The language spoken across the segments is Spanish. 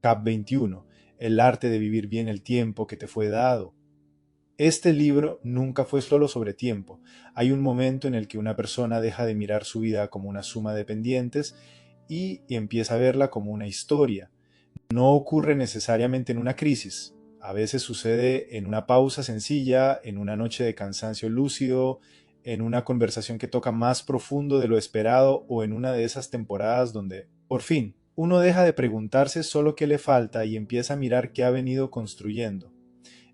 Cap 21, El arte de vivir bien el tiempo que te fue dado. Este libro nunca fue solo sobre tiempo. Hay un momento en el que una persona deja de mirar su vida como una suma de pendientes y empieza a verla como una historia. No ocurre necesariamente en una crisis. A veces sucede en una pausa sencilla, en una noche de cansancio lúcido, en una conversación que toca más profundo de lo esperado o en una de esas temporadas donde, por fin, uno deja de preguntarse solo qué le falta y empieza a mirar qué ha venido construyendo.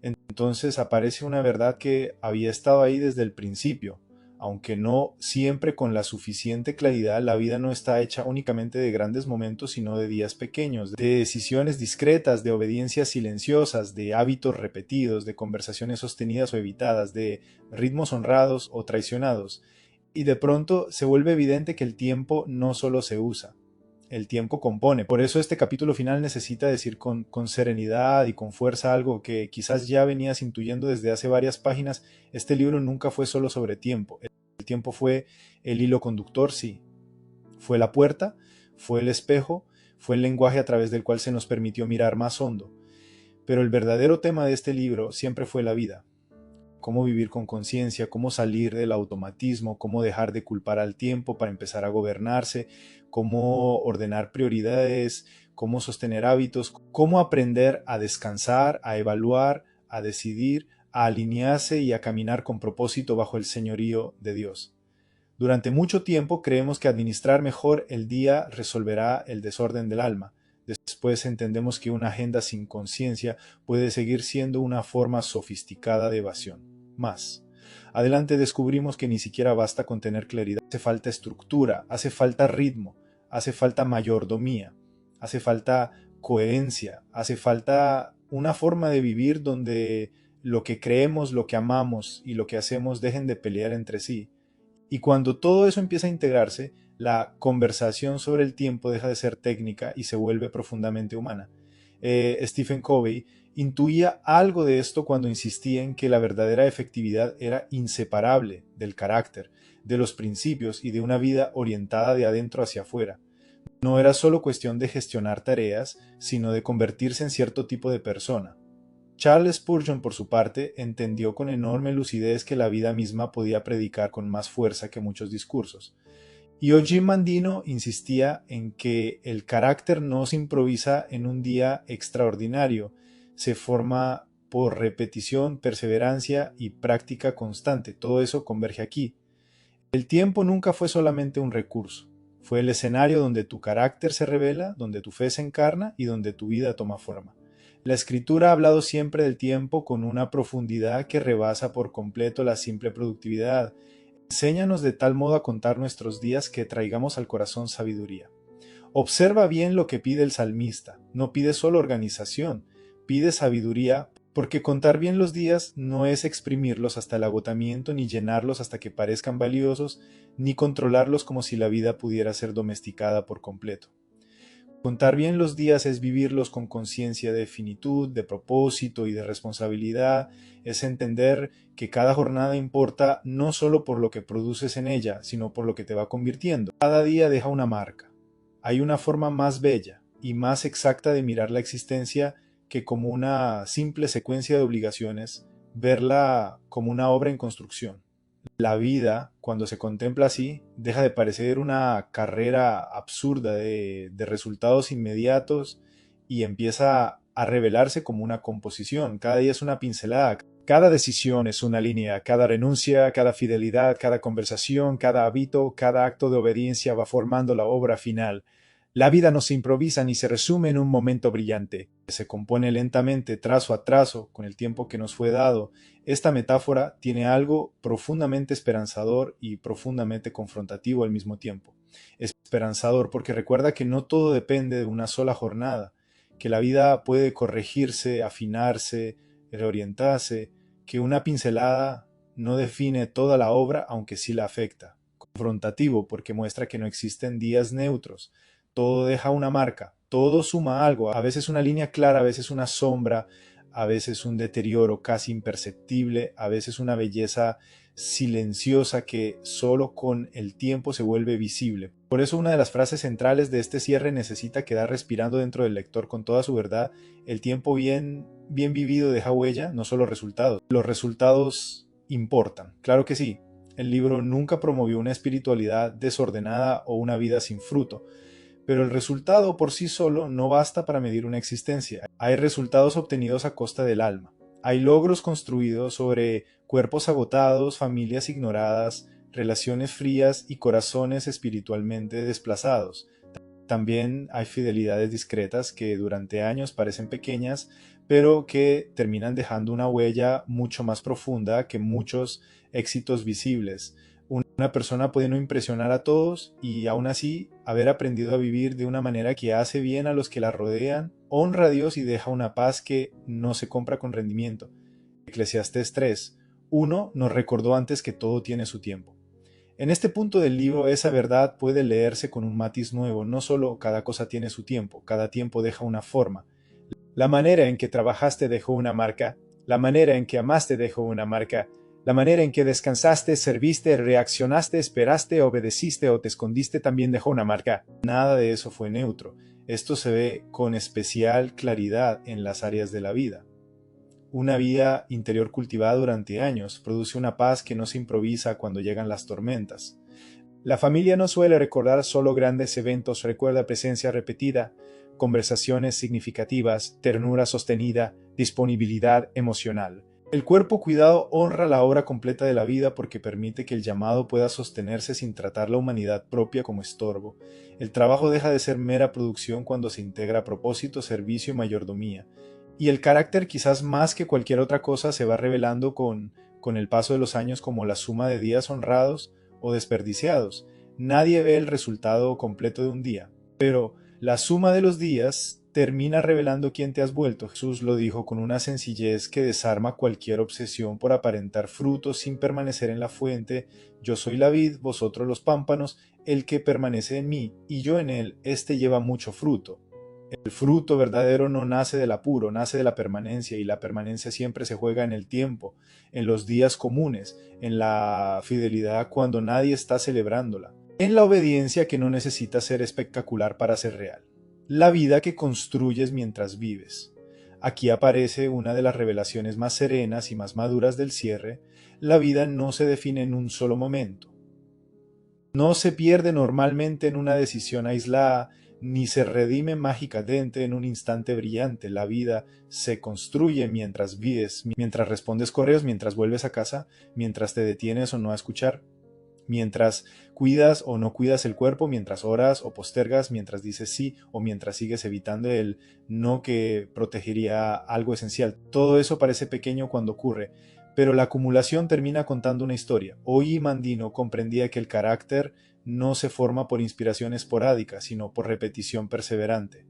Entonces aparece una verdad que había estado ahí desde el principio. Aunque no siempre con la suficiente claridad, la vida no está hecha únicamente de grandes momentos, sino de días pequeños, de decisiones discretas, de obediencias silenciosas, de hábitos repetidos, de conversaciones sostenidas o evitadas, de ritmos honrados o traicionados. Y de pronto se vuelve evidente que el tiempo no solo se usa, el tiempo compone. Por eso este capítulo final necesita decir con serenidad y con fuerza algo que quizás ya venías intuyendo desde hace varias páginas. Este libro nunca fue solo sobre tiempo. El tiempo fue el hilo conductor, sí. Fue la puerta, fue el espejo, fue el lenguaje a través del cual se nos permitió mirar más hondo. Pero el verdadero tema de este libro siempre fue la vida. Cómo vivir con conciencia, cómo salir del automatismo, cómo dejar de culpar al tiempo para empezar a gobernarse, cómo ordenar prioridades, cómo sostener hábitos, cómo aprender a descansar, a evaluar, a decidir, a alinearse y a caminar con propósito bajo el señorío de Dios. Durante mucho tiempo creemos que administrar mejor el día resolverá el desorden del alma. Después entendemos que una agenda sin conciencia puede seguir siendo una forma sofisticada de evasión. Más adelante descubrimos que ni siquiera basta con tener claridad. Hace falta estructura, hace falta ritmo, hace falta mayordomía, hace falta coherencia, hace falta una forma de vivir donde lo que creemos, lo que amamos y lo que hacemos dejen de pelear entre sí. Y cuando todo eso empieza a integrarse, la conversación sobre el tiempo deja de ser técnica y se vuelve profundamente humana. Stephen Covey intuía algo de esto cuando insistía en que la verdadera efectividad era inseparable del carácter, de los principios y de una vida orientada de adentro hacia afuera. No era solo cuestión de gestionar tareas, sino de convertirse en cierto tipo de persona. Charles Spurgeon, por su parte, entendió con enorme lucidez que la vida misma podía predicar con más fuerza que muchos discursos. Y Eugene Mandino insistía en que el carácter no se improvisa en un día extraordinario, se forma por repetición, perseverancia y práctica constante. Todo eso converge aquí. El tiempo nunca fue solamente un recurso, fue el escenario donde tu carácter se revela, donde tu fe se encarna y donde tu vida toma forma. La escritura ha hablado siempre del tiempo con una profundidad que rebasa por completo la simple productividad. Enséñanos de tal modo a contar nuestros días que traigamos al corazón sabiduría. Observa bien lo que pide el salmista. No pide solo organización, pide sabiduría, porque contar bien los días no es exprimirlos hasta el agotamiento, ni llenarlos hasta que parezcan valiosos, ni controlarlos como si la vida pudiera ser domesticada por completo. Contar bien los días es vivirlos con conciencia de finitud, de propósito y de responsabilidad, es entender que cada jornada importa no solo por lo que produces en ella, sino por lo que te va convirtiendo. Cada día deja una marca. Hay una forma más bella y más exacta de mirar la existencia que como una simple secuencia de obligaciones, verla como una obra en construcción. La vida, cuando se contempla así, deja de parecer una carrera absurda de resultados inmediatos y empieza a revelarse como una composición. Cada día es una pincelada, cada decisión es una línea, cada renuncia, cada fidelidad, cada conversación, cada hábito, cada acto de obediencia va formando la obra final. La vida no se improvisa ni se resume en un momento brillante. Se compone lentamente, trazo a trazo, con el tiempo que nos fue dado. Esta metáfora tiene algo profundamente esperanzador y profundamente confrontativo al mismo tiempo. Esperanzador porque recuerda que no todo depende de una sola jornada, que la vida puede corregirse, afinarse, reorientarse, que una pincelada no define toda la obra, aunque sí la afecta. Confrontativo porque muestra que no existen días neutros. Todo deja una marca, todo suma algo, a veces una línea clara, a veces una sombra, a veces un deterioro casi imperceptible, a veces una belleza silenciosa que solo con el tiempo se vuelve visible. Por eso una de las frases centrales de este cierre necesita quedar respirando dentro del lector con toda su verdad. El tiempo bien vivido deja huella, no solo resultados. Los resultados importan, claro que sí. El libro nunca promovió una espiritualidad desordenada o una vida sin fruto, pero el resultado por sí solo no basta para medir una existencia. Hay resultados obtenidos a costa del alma. Hay logros construidos sobre cuerpos agotados, familias ignoradas, relaciones frías y corazones espiritualmente desplazados. También hay fidelidades discretas que durante años parecen pequeñas, pero que terminan dejando una huella mucho más profunda que muchos éxitos visibles. Una persona puede no impresionar a todos y aún así haber aprendido a vivir de una manera que hace bien a los que la rodean, honra a Dios y deja una paz que no se compra con rendimiento. Eclesiastés 3. 1 nos recordó antes que todo tiene su tiempo. En este punto del libro esa verdad puede leerse con un matiz nuevo, no solo cada cosa tiene su tiempo, cada tiempo deja una forma. La manera en que trabajaste dejó una marca, la manera en que amaste dejó una marca, la manera en que descansaste, serviste, reaccionaste, esperaste, obedeciste o te escondiste también dejó una marca. Nada de eso fue neutro. Esto se ve con especial claridad en las áreas de la vida. Una vida interior cultivada durante años produce una paz que no se improvisa cuando llegan las tormentas. La familia no suele recordar solo grandes eventos, recuerda presencia repetida, conversaciones significativas, ternura sostenida, disponibilidad emocional. El cuerpo cuidado honra la obra completa de la vida porque permite que el llamado pueda sostenerse sin tratar la humanidad propia como estorbo. El trabajo deja de ser mera producción cuando se integra propósito, servicio y mayordomía. Y el carácter, quizás más que cualquier otra cosa, se va revelando con el paso de los años como la suma de días honrados o desperdiciados. Nadie ve el resultado completo de un día, pero la suma de los días termina revelando quién te has vuelto. Jesús lo dijo con una sencillez que desarma cualquier obsesión por aparentar frutos sin permanecer en la fuente. Yo soy la vid, vosotros los pámpanos, el que permanece en mí y yo en él, éste lleva mucho fruto. El fruto verdadero no nace del apuro, nace de la permanencia, y la permanencia siempre se juega en el tiempo, en los días comunes, en la fidelidad cuando nadie está celebrándola, en la obediencia que no necesita ser espectacular para ser real, la vida que construyes mientras vives. Aquí aparece una de las revelaciones más serenas y más maduras del cierre: la vida no se define en un solo momento. No se pierde normalmente en una decisión aislada, ni se redime mágicamente en un instante brillante. La vida se construye mientras vives, mientras respondes correos, mientras vuelves a casa, mientras te detienes o no a escuchar, mientras cuidas o no cuidas el cuerpo, mientras oras o postergas, mientras dices sí o mientras sigues evitando el no que protegería algo esencial. Todo eso parece pequeño cuando ocurre, pero la acumulación termina contando una historia. Hoy Mandino comprendía que el carácter no se forma por inspiración esporádica, sino por repetición perseverante.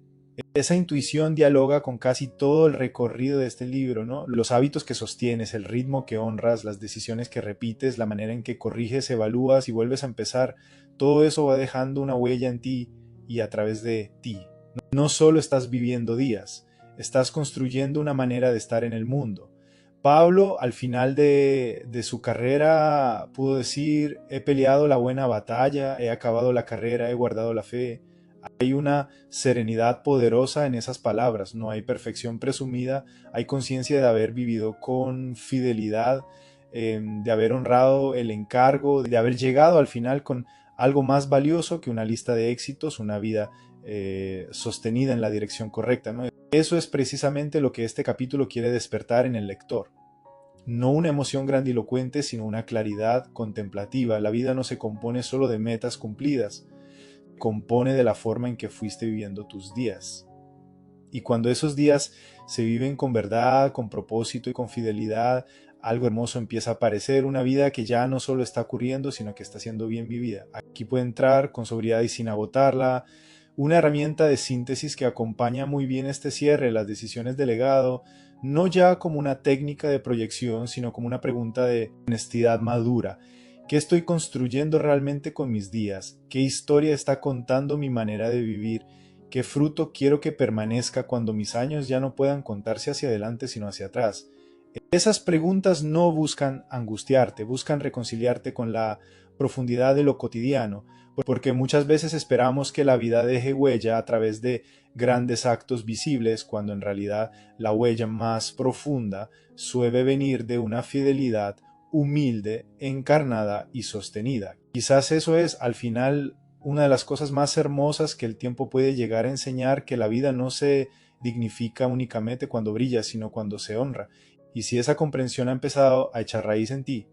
Esa intuición dialoga con casi todo el recorrido de este libro, ¿no? Los hábitos que sostienes, el ritmo que honras, las decisiones que repites, la manera en que corriges, evalúas y vuelves a empezar. Todo eso va dejando una huella en ti y a través de ti. No solo estás viviendo días, estás construyendo una manera de estar en el mundo. Pablo, al final de su carrera, pudo decir: he peleado la buena batalla, he acabado la carrera, he guardado la fe. Hay una serenidad poderosa en esas palabras, no hay perfección presumida, hay conciencia de haber vivido con fidelidad, de haber honrado el encargo, de haber llegado al final con algo más valioso que una lista de éxitos, una vida sostenida en la dirección correcta, ¿no? Eso es precisamente lo que este capítulo quiere despertar en el lector. No una emoción grandilocuente, sino una claridad contemplativa. La vida no se compone solo de metas cumplidas, compone de la forma en que fuiste viviendo tus días. Y cuando esos días se viven con verdad, con propósito y con fidelidad, algo hermoso empieza a aparecer, una vida que ya no solo está ocurriendo, sino que está siendo bien vivida. Aquí puede entrar con sobriedad y sin agotarla, una herramienta de síntesis que acompaña muy bien este cierre, las decisiones de legado, no ya como una técnica de proyección, sino como una pregunta de honestidad madura. ¿Qué estoy construyendo realmente con mis días? ¿Qué historia está contando mi manera de vivir? ¿Qué fruto quiero que permanezca cuando mis años ya no puedan contarse hacia adelante sino hacia atrás? Esas preguntas no buscan angustiarte, buscan reconciliarte con la profundidad de lo cotidiano, porque muchas veces esperamos que la vida deje huella a través de grandes actos visibles, cuando en realidad la huella más profunda suele venir de una fidelidad humilde, encarnada y sostenida. Quizás eso es, al final, una de las cosas más hermosas que el tiempo puede llegar a enseñar, que la vida no se dignifica únicamente cuando brilla, sino cuando se honra. Y si esa comprensión ha empezado a echar raíz en ti,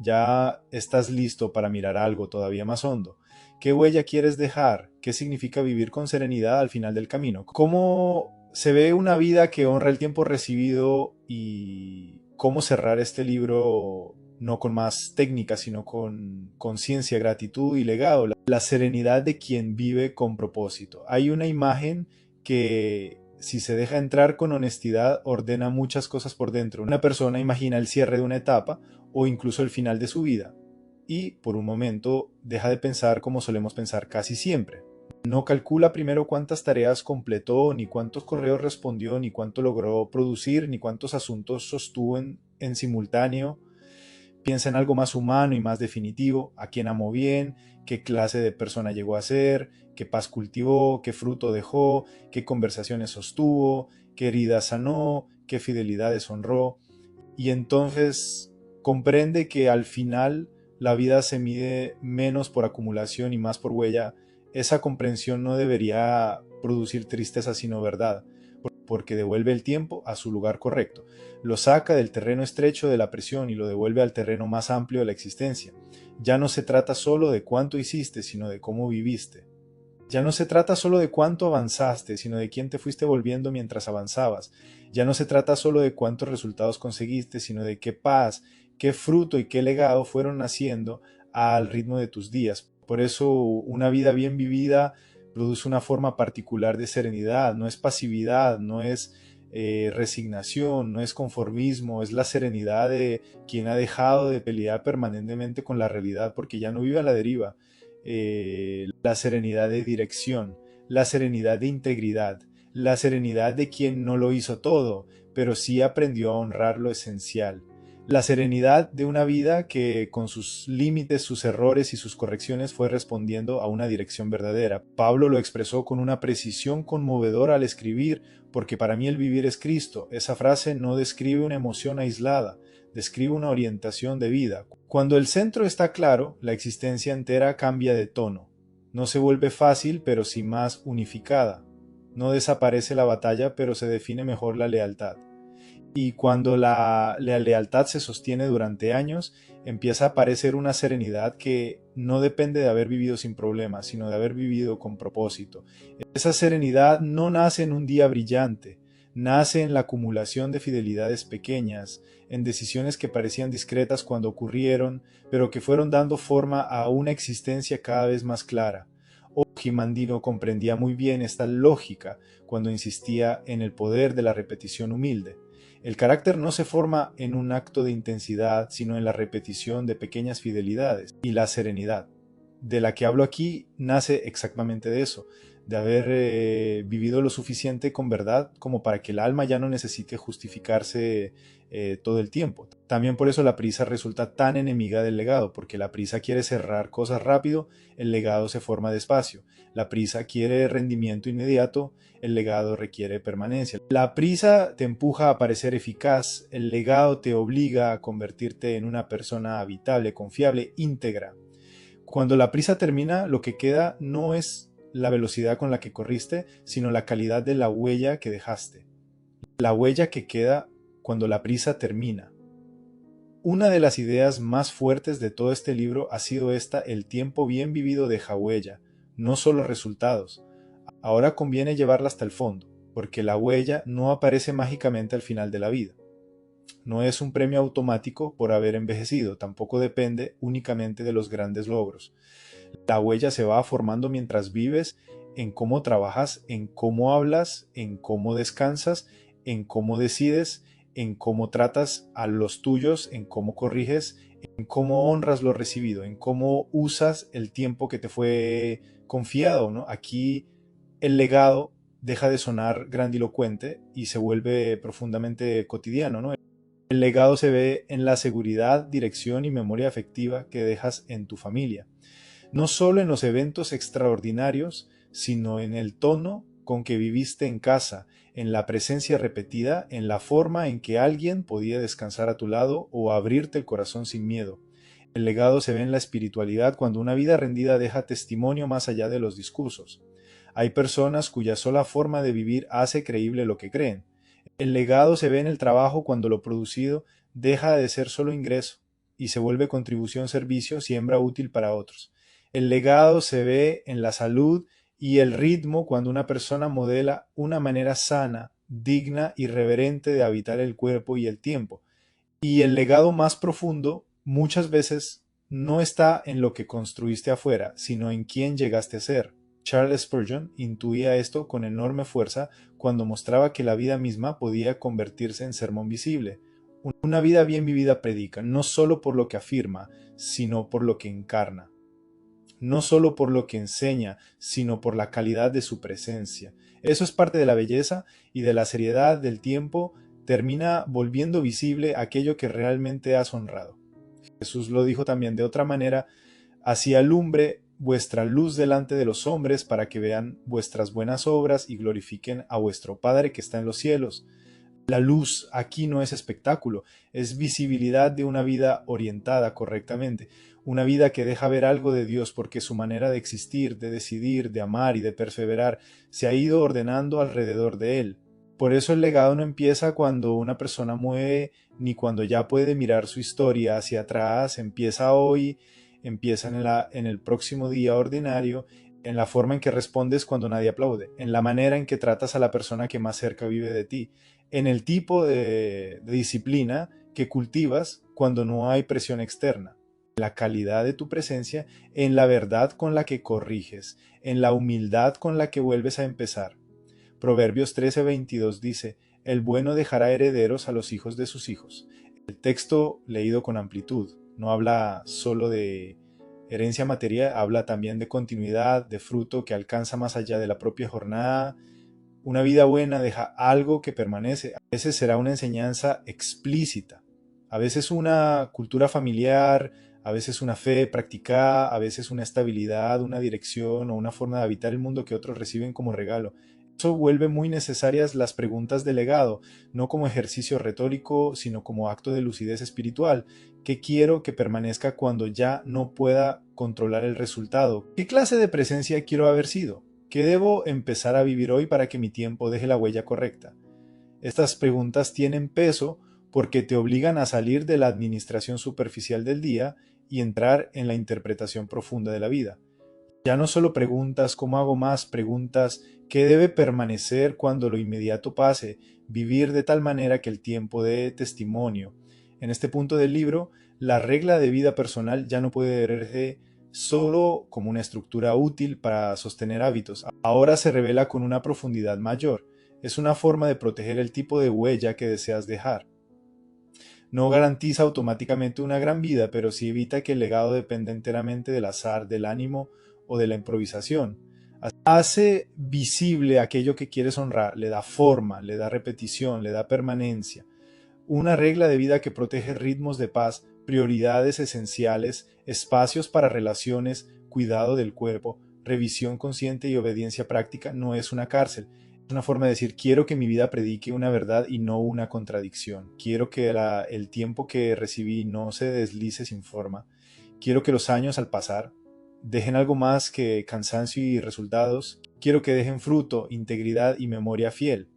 ya estás listo para mirar algo todavía más hondo. ¿Qué huella quieres dejar? ¿Qué significa vivir con serenidad al final del camino? ¿Cómo se ve una vida que honra el tiempo recibido? Y cómo cerrar este libro no con más técnica, sino con conciencia, gratitud y legado. La serenidad de quien vive con propósito. Hay una imagen que, si se deja entrar con honestidad, ordena muchas cosas por dentro. Una persona imagina el cierre de una etapa o incluso el final de su vida, y por un momento deja de pensar como solemos pensar casi siempre. No calcula primero cuántas tareas completó, ni cuántos correos respondió, ni cuánto logró producir, ni cuántos asuntos sostuvo en simultáneo. Piensa en algo más humano y más definitivo: a quién amó bien, qué clase de persona llegó a ser, qué paz cultivó, qué fruto dejó, qué conversaciones sostuvo, qué heridas sanó, qué fidelidades honró. Y entonces comprende que al final la vida se mide menos por acumulación y más por huella. Esa comprensión no debería producir tristeza, sino verdad, porque devuelve el tiempo a su lugar correcto, lo saca del terreno estrecho de la presión y lo devuelve al terreno más amplio de la existencia. Ya no se trata solo de cuánto hiciste, sino de cómo viviste. Ya no se trata solo de cuánto avanzaste, sino de quién te fuiste volviendo mientras avanzabas. Ya no se trata solo de cuántos resultados conseguiste, sino de qué paz, qué fruto y qué legado fueron naciendo al ritmo de tus días. Por eso una vida bien vivida produce una forma particular de serenidad. No es pasividad, no es resignación, no es conformismo, es la serenidad de quien ha dejado de pelear permanentemente con la realidad porque ya no vive a la deriva. La serenidad de dirección, la serenidad de integridad, la serenidad de quien no lo hizo todo, pero sí aprendió a honrar lo esencial. La serenidad de una vida que, con sus límites, sus errores y sus correcciones, fue respondiendo a una dirección verdadera. Pablo lo expresó con una precisión conmovedora al escribir: porque para mí el vivir es Cristo. Esa frase no describe una emoción aislada, describe una orientación de vida. Cuando el centro está claro, la existencia entera cambia de tono. No se vuelve fácil, pero sí más unificada. No desaparece la batalla, pero se define mejor la lealtad. Y cuando la lealtad se sostiene durante años, empieza a aparecer una serenidad que no depende de haber vivido sin problemas, sino de haber vivido con propósito. Esa serenidad no nace en un día brillante, nace en la acumulación de fidelidades pequeñas, en decisiones que parecían discretas cuando ocurrieron, pero que fueron dando forma a una existencia cada vez más clara. Gimandino comprendía muy bien esta lógica cuando insistía en el poder de la repetición humilde. El carácter no se forma en un acto de intensidad, sino en la repetición de pequeñas fidelidades. Y la serenidad de la que hablo aquí nace exactamente de eso, de haber vivido lo suficiente con verdad como para que el alma ya no necesite justificarse todo el tiempo. También por eso la prisa resulta tan enemiga del legado, porque la prisa quiere cerrar cosas rápido, el legado se forma despacio. La prisa quiere rendimiento inmediato, el legado requiere permanencia. La prisa te empuja a parecer eficaz, el legado te obliga a convertirte en una persona habitable, confiable, íntegra. Cuando la prisa termina, lo que queda no es la velocidad con la que corriste, sino la calidad de la huella que dejaste. La huella que queda cuando la prisa termina. Una de las ideas más fuertes de todo este libro ha sido esta: el tiempo bien vivido deja huella, no solo resultados. Ahora conviene llevarla hasta el fondo, porque la huella no aparece mágicamente al final de la vida. No es un premio automático por haber envejecido, tampoco depende únicamente de los grandes logros. La huella se va formando mientras vives, en cómo trabajas, en cómo hablas, en cómo descansas, en cómo decides, en cómo tratas a los tuyos, en cómo corriges, en cómo honras lo recibido, en cómo usas el tiempo que te fue confiado, ¿no? Aquí el legado deja de sonar grandilocuente y se vuelve profundamente cotidiano, ¿no? El legado se ve en la seguridad, dirección y memoria afectiva que dejas en tu familia. No solo en los eventos extraordinarios, sino en el tono con que viviste en casa, en la presencia repetida, en la forma en que alguien podía descansar a tu lado o abrirte el corazón sin miedo. El legado se ve en la espiritualidad cuando una vida rendida deja testimonio más allá de los discursos. Hay personas cuya sola forma de vivir hace creíble lo que creen. El legado se ve en el trabajo cuando lo producido deja de ser solo ingreso y se vuelve contribución, servicio, siembra útil para otros. El legado se ve en la salud y el ritmo cuando una persona modela una manera sana, digna y reverente de habitar el cuerpo y el tiempo. Y el legado más profundo muchas veces no está en lo que construiste afuera, sino en quién llegaste a ser. Charles Spurgeon intuía esto con enorme fuerza cuando mostraba que la vida misma podía convertirse en sermón visible. Una vida bien vivida predica, no solo por lo que afirma, sino por lo que encarna. No solo por lo que enseña, sino por la calidad de su presencia. Eso es parte de la belleza y de la seriedad del tiempo, termina volviendo visible aquello que realmente has honrado. Jesús lo dijo también de otra manera: así alumbre vuestra luz delante de los hombres para que vean vuestras buenas obras y glorifiquen a vuestro Padre que está en los cielos. La luz aquí no es espectáculo, es visibilidad de una vida orientada correctamente, una vida que deja ver algo de Dios porque su manera de existir, de decidir, de amar y de perseverar se ha ido ordenando alrededor de él. Por eso el legado no empieza cuando una persona muere ni cuando ya puede mirar su historia hacia atrás, empieza hoy, empieza en el próximo día ordinario, en la forma en que respondes cuando nadie aplaude, en la manera en que tratas a la persona que más cerca vive de ti, en el tipo de disciplina que cultivas cuando no hay presión externa, en la calidad de tu presencia, en la verdad con la que corriges, en la humildad con la que vuelves a empezar. Proverbios 13:22 dice: el bueno dejará herederos a los hijos de sus hijos. El texto leído con amplitud no habla solo de herencia material, habla también de continuidad, de fruto que alcanza más allá de la propia jornada. Una vida buena deja algo que permanece. A veces será una enseñanza explícita, a veces una cultura familiar, a veces una fe practicada, a veces una estabilidad, una dirección o una forma de habitar el mundo que otros reciben como regalo. Eso vuelve muy necesarias las preguntas de legado, no como ejercicio retórico, sino como acto de lucidez espiritual. ¿Qué quiero que permanezca cuando ya no pueda controlar el resultado? ¿Qué clase de presencia quiero haber sido? ¿Qué debo empezar a vivir hoy para que mi tiempo deje la huella correcta? Estas preguntas tienen peso porque te obligan a salir de la administración superficial del día y entrar en la interpretación profunda de la vida. Ya no solo preguntas cómo hago más, preguntas qué debe permanecer cuando lo inmediato pase, vivir de tal manera que el tiempo dé testimonio. En este punto del libro, la regla de vida personal ya no puede verse solo como una estructura útil para sostener hábitos. Ahora se revela con una profundidad mayor. Es una forma de proteger el tipo de huella que deseas dejar. No garantiza automáticamente una gran vida, pero sí evita que el legado dependa enteramente del azar, del ánimo o de la improvisación. Hace visible aquello que quieres honrar, le da forma, le da repetición, le da permanencia. Una regla de vida que protege ritmos de paz, prioridades esenciales, espacios para relaciones, cuidado del cuerpo, revisión consciente y obediencia práctica no es una cárcel. Es una forma de decir: quiero que mi vida predique una verdad y no una contradicción. Quiero que el tiempo que recibí no se deslice sin forma. Quiero que los años al pasar dejen algo más que cansancio y resultados. Quiero que dejen fruto, integridad y memoria fiel.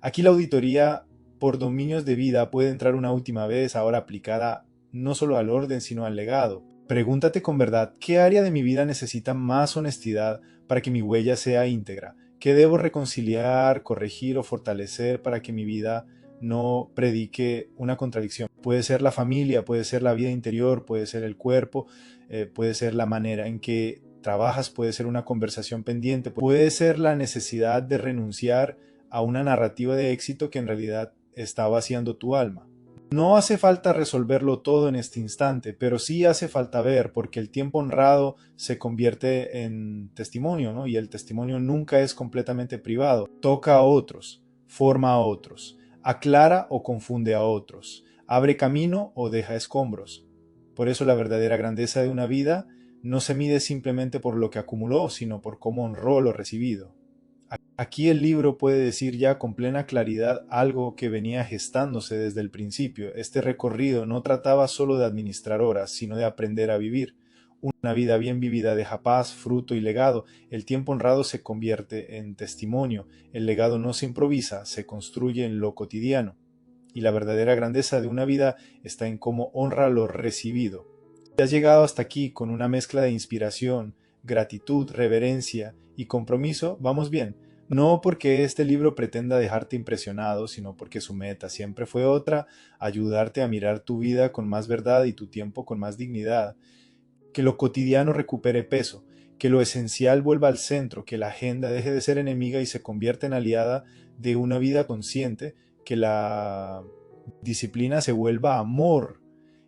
Aquí la auditoría por dominios de vida puede entrar una última vez, ahora aplicada no solo al orden, sino al legado. Pregúntate con verdad: ¿qué área de mi vida necesita más honestidad para que mi huella sea íntegra? ¿Qué debo reconciliar, corregir o fortalecer para que mi vida no predique una contradicción? Puede ser la familia, puede ser la vida interior, puede ser el cuerpo, puede ser la manera en que trabajas, puede ser una conversación pendiente, puede ser la necesidad de renunciar a una narrativa de éxito que en realidad está vaciando tu alma. No hace falta resolverlo todo en este instante, pero sí hace falta ver, porque el tiempo honrado se convierte en testimonio, ¿no? Y el testimonio nunca es completamente privado. Toca a otros, forma a otros, aclara o confunde a otros, abre camino o deja escombros. Por eso la verdadera grandeza de una vida no se mide simplemente por lo que acumuló, sino por cómo honró lo recibido. Aquí el libro puede decir ya con plena claridad algo que venía gestándose desde el principio. Este recorrido no trataba solo de administrar horas, sino de aprender a vivir. Una vida bien vivida deja paz, fruto y legado. El tiempo honrado se convierte en testimonio. El legado no se improvisa, se construye en lo cotidiano. Y la verdadera grandeza de una vida está en cómo honra lo recibido. Si has llegado hasta aquí con una mezcla de inspiración, gratitud, reverencia y compromiso, vamos bien. No porque este libro pretenda dejarte impresionado, sino porque su meta siempre fue otra, ayudarte a mirar tu vida con más verdad y tu tiempo con más dignidad. Que lo cotidiano recupere peso, que lo esencial vuelva al centro, que la agenda deje de ser enemiga y se convierta en aliada de una vida consciente, que la disciplina se vuelva amor,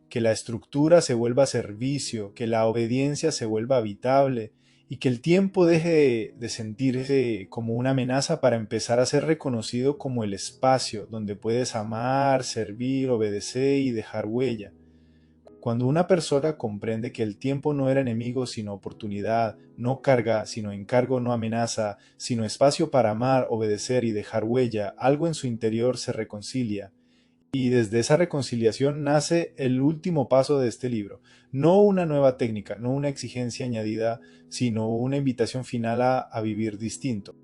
que la estructura se vuelva servicio, que la obediencia se vuelva habitable y que el tiempo deje de sentirse como una amenaza para empezar a ser reconocido como el espacio donde puedes amar, servir, obedecer y dejar huella. Cuando una persona comprende que el tiempo no era enemigo sino oportunidad, no carga sino encargo, no amenaza, sino espacio para amar, obedecer y dejar huella, algo en su interior se reconcilia. Y desde esa reconciliación nace el último paso de este libro. No una nueva técnica, no una exigencia añadida, sino una invitación final a vivir distinto.